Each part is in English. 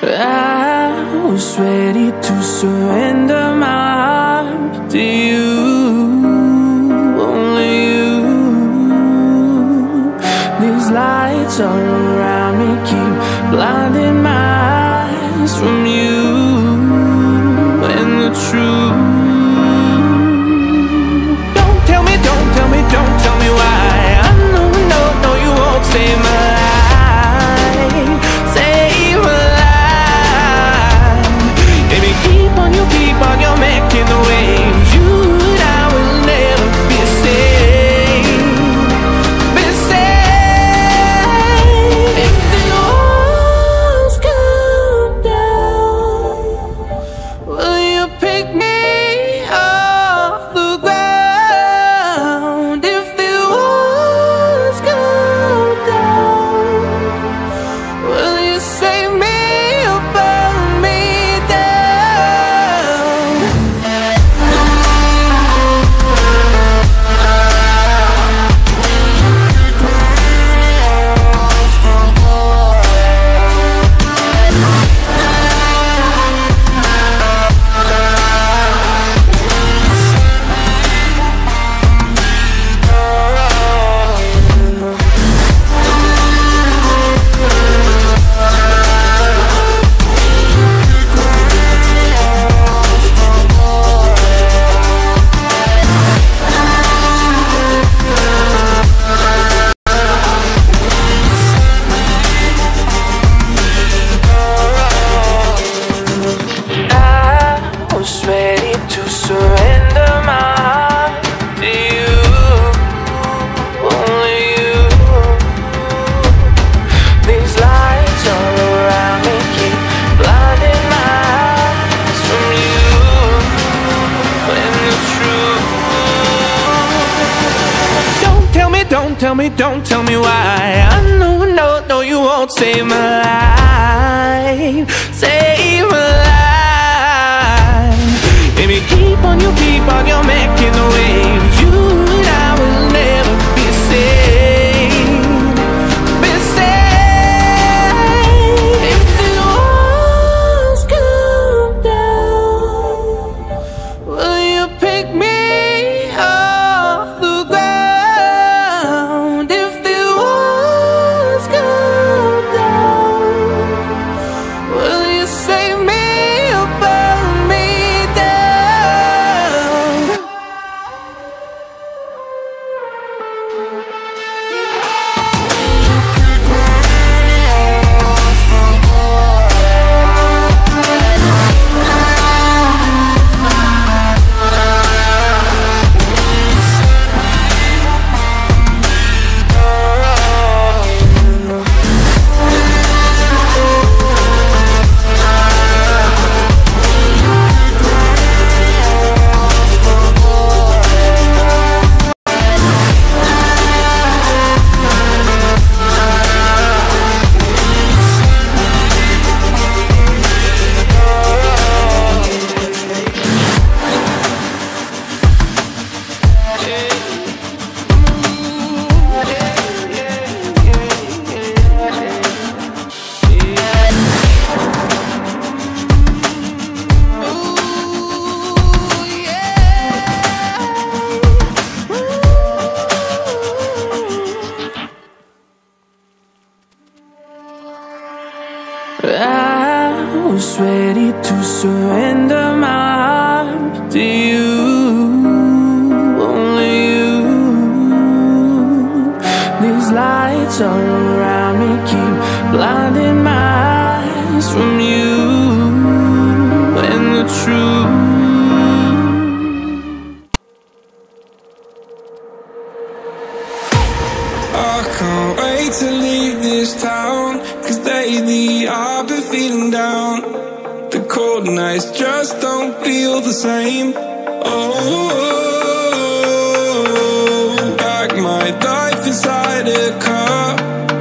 I was ready to surrender my heart to you, only you. These lights all around me keep blinding my eyes from you and the truth. Don't tell me, don't tell me, don't tell me why. I know, no, no, you won't save my life, save my life. Baby, keep on, you're making the waves. You and I will never be safe, be safe. If the walls come down, will you pick me off the ground? If the walls come down, will you save me or burn me down? I was ready to surrender my heart to you, only you. These lights all around me keep blinding my eyes from you and the truth. Don't tell me, don't tell me, don't tell me why. I know, no, no, you won't save my life, save my life. Baby, keep on, you're making the waves. You and I will never be safe, be safe. If the walls come down, will you pick me off the ground? If the walls come down, will you save me or burn me down? I was ready to surrender my heart to you, only you. These lights all around me keep blinding my eyes from you and the truth. I can't wait to leave this town, 'cause lately I've been feeling down. The cold nights just don't feel the same. Oh, like my life inside a car,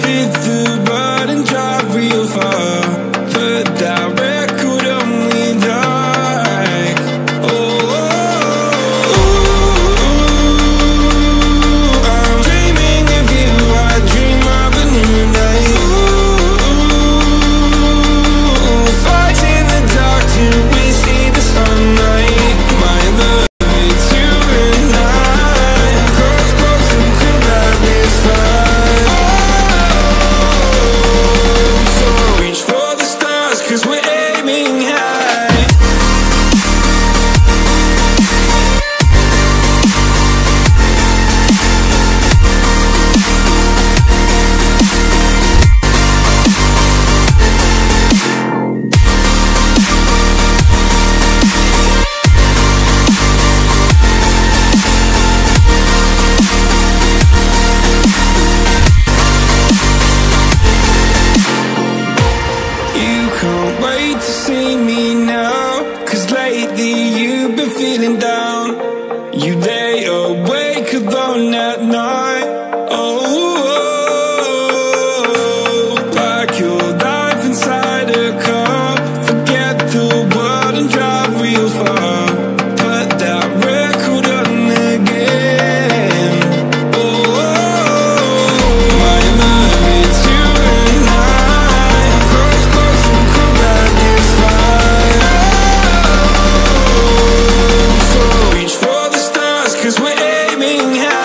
hit the button, drive real far. Put that record on me like, I'm dreaming of you, I dream of a new day. to see me now, 'cause lately you've been feeling down. You lay awake alone at night. Oh, like your life inside a car. Forget the world and drive real far. Put that record on again. Oh, my love, it's you and I. Close, close and cool like this fire. So reach for the stars, 'cause we're aiming high.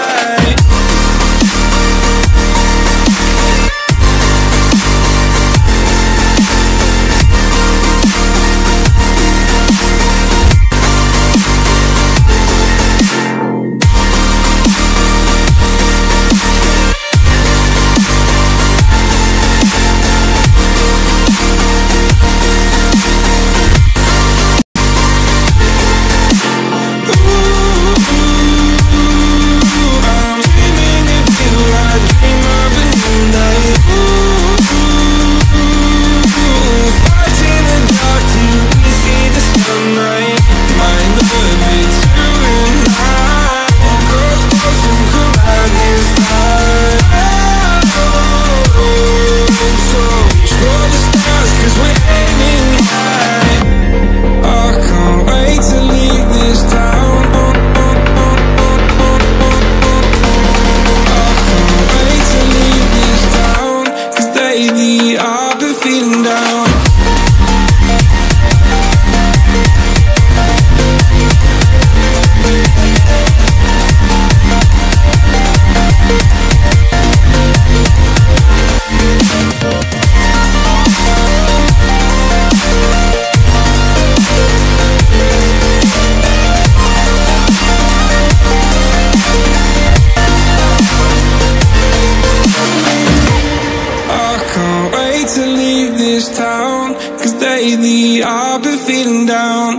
To leave this town, 'cause lately I've been feeling down.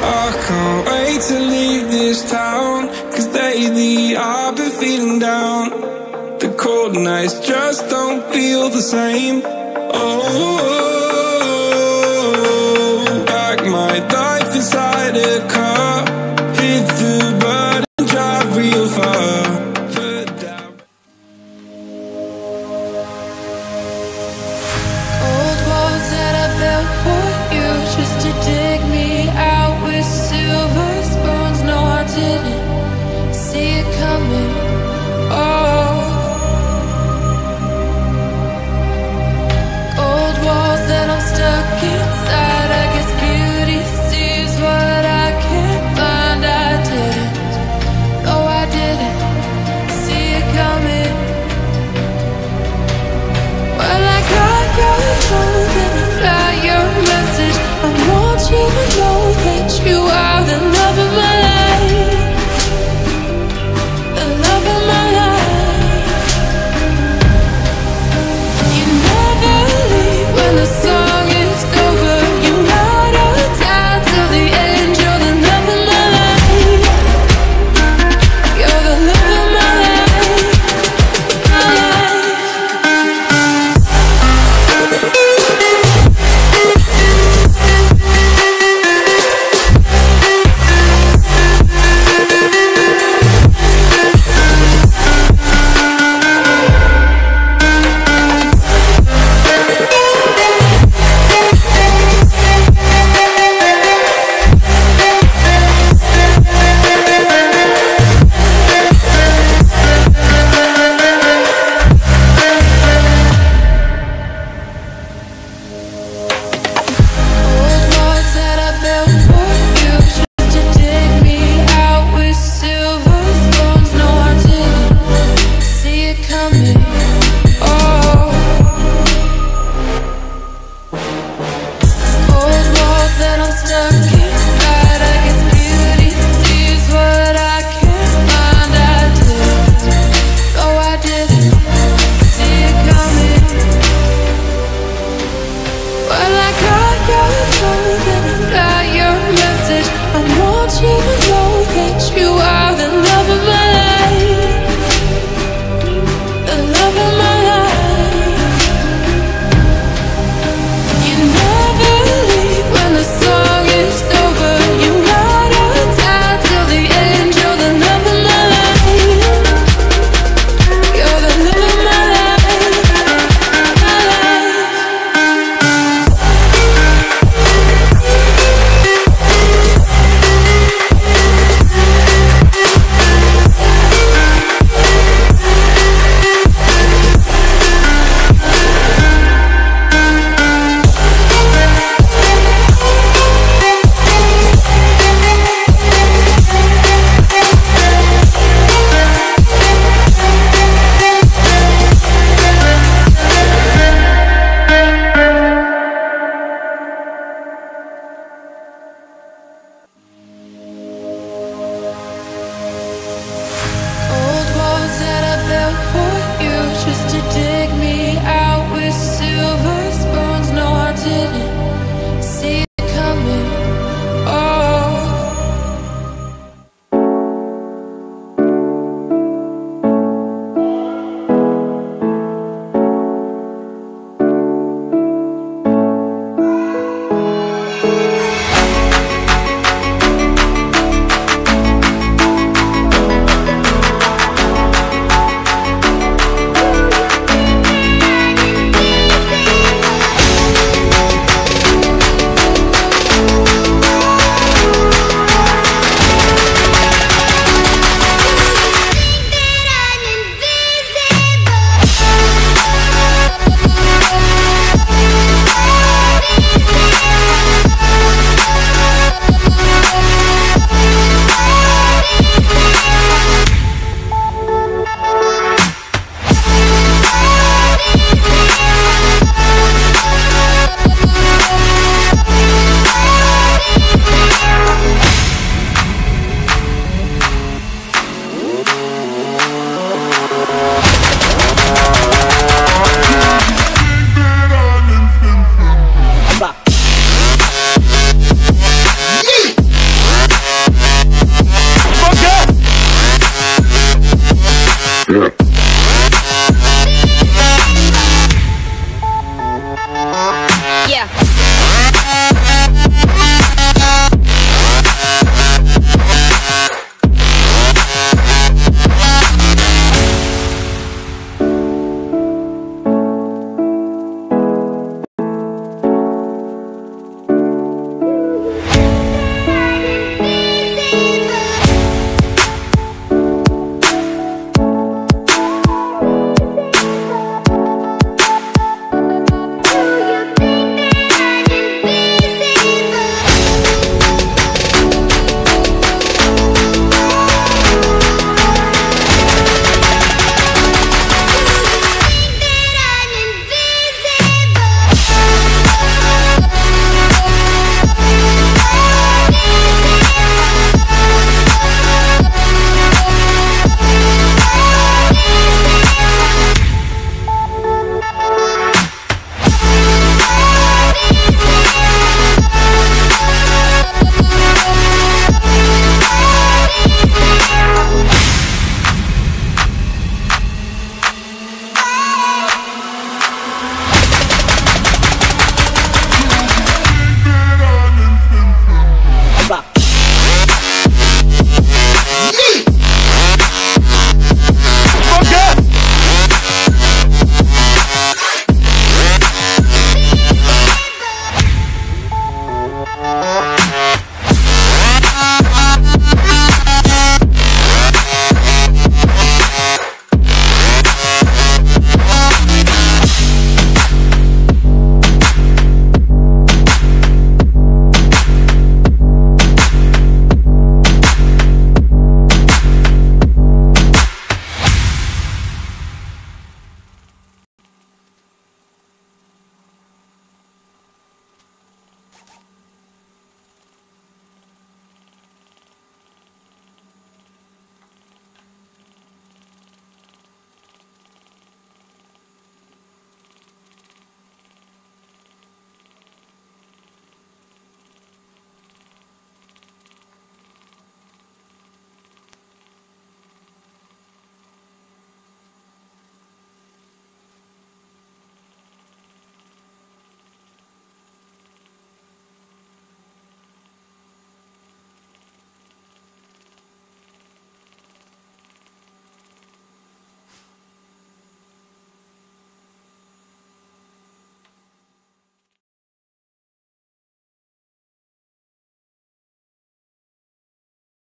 I can't wait to leave this town, 'cause lately I've been feeling down. The cold nights just don't feel the same. Oh, like my life inside a car. Hit the button, drive real far. Put down. Old walls that I built for you, just to dig me out with silver spoons. No, I didn't see it coming. Oh, old walls that I'm stuck inside. I guess beauty sees what I can't find. I didn't, no, I didn't see it coming. Well, I got your phone and I got your message. I want you to know that you are the love of my life, the love of my life. You never leave when the song is over. You ride or die till the end. You're the love of my life. You're the love of my life, my life. Old walls that I built for you, just to dig me out with silver spoons. No, I didn't see it coming. Oh, old walls that I'm stuck inside. I guess beauty sees what I can't find. I didn't, no, I didn't see it coming. Well, I got your phone and I got your message. I want you to